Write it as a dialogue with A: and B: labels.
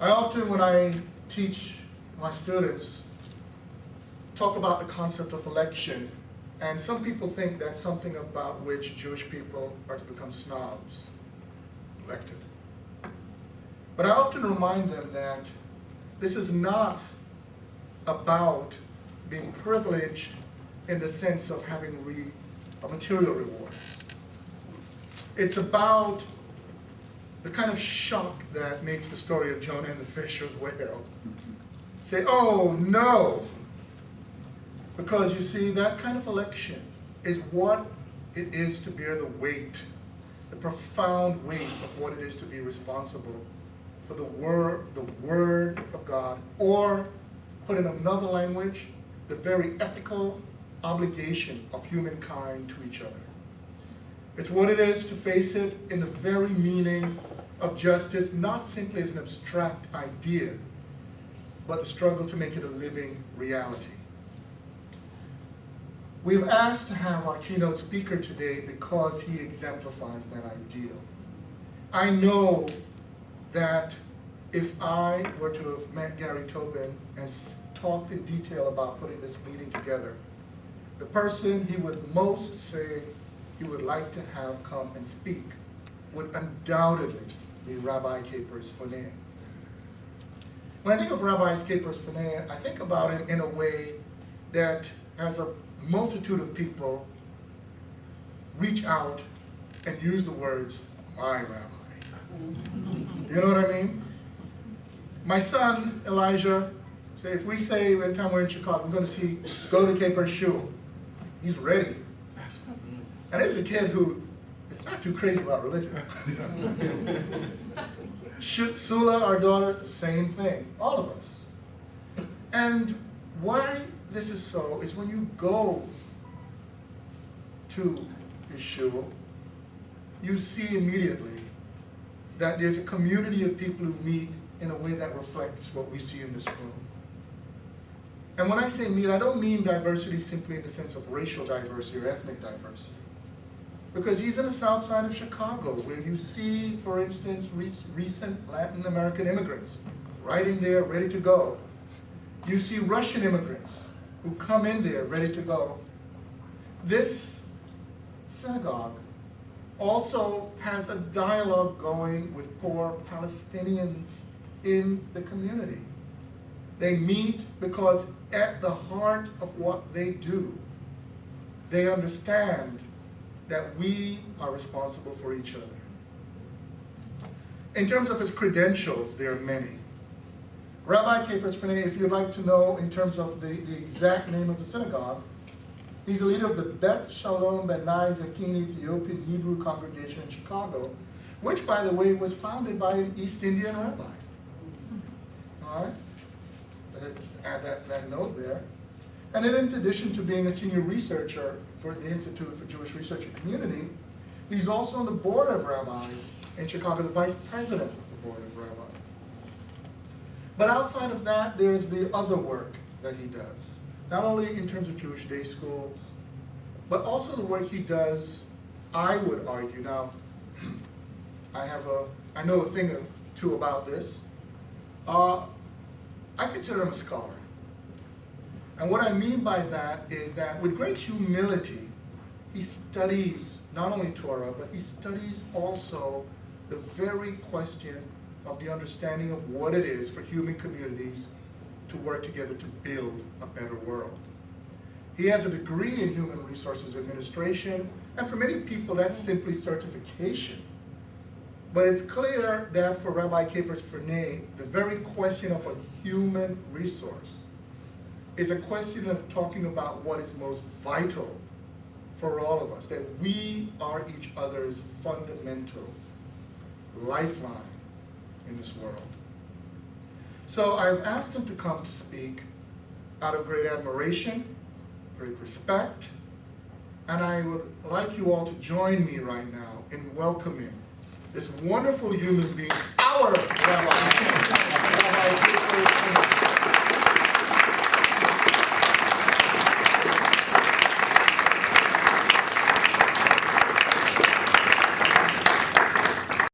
A: I often, when I teach my students, talk about the concept of election, and some people think that's something about which Jewish people are to become snobs, elected. But I often remind them that this is not about being privileged in the sense of having material rewards. It's about the kind of shock that makes the story of Jonah and the fisher's whale say, oh no! Because you see, that kind of election is what it is to bear the weight, the profound weight of what it is to be responsible for the word of God, or put in another language, the very ethical obligation of humankind to each other. It's what it is to face it in the very meaning of justice, not simply as an abstract idea, but the struggle to make it a living reality. We've asked to have our keynote speaker today because he exemplifies that ideal. I know that if I were to have met Gary Tobin and talked in detail about putting this meeting together, the person he would most say he would like to have come and speak would undoubtedly be Rabbi Capers Funnye. When I think of Rabbi Capers Funnye, I think about him in a way that has a multitude of people reach out and use the words, my rabbi. You know what I mean? My son, Elijah, say if we say every time we're in Chicago, we're going to go to Capers Shul, he's ready. And it's a kid who is not too crazy about religion. Sula, our daughter, same thing, all of us. And why this is so is when you go to his shul, you see immediately that there's a community of people who meet in a way that reflects what we see in this room. And when I say meet, I don't mean diversity simply in the sense of racial diversity or ethnic diversity. Because he's in the south side of Chicago, where you see, for instance, recent Latin American immigrants right in there, ready to go. You see Russian immigrants who come in there, ready to go. This synagogue also has a dialogue going with poor Palestinians in the community. They meet because at the heart of what they do, they understand that we are responsible for each other. In terms of his credentials, there are many. Rabbi Capers Funnye, if you'd like to know in terms of the exact name of the synagogue, he's the leader of the Beth Shalom Benai Zakin Ethiopian Hebrew congregation in Chicago, which, by the way, was founded by an East Indian rabbi. All right? Let's add that note there. And then in addition to being a senior researcher for the Institute for Jewish Research and Community, he's also on the board of rabbis in Chicago, the vice president of the board of rabbis. But outside of that, there's the other work that he does, not only in terms of Jewish day schools, but also the work he does, I would argue. Now, I know a thing or two about this. I consider him a scholar. And what I mean by that is that with great humility, he studies not only Torah, but he studies also the very question of the understanding of what it is for human communities to work together to build a better world. He has a degree in human resources administration, and for many people that's simply certification. But it's clear that for Rabbi Capers Funnye, the very question of a human resource is a question of talking about what is most vital for all of us, that we are each other's fundamental lifeline in this world. So I've asked him to come to speak out of great admiration, great respect, and I would like you all to join me right now in welcoming this wonderful human being, our Rabbi Capers Funnye.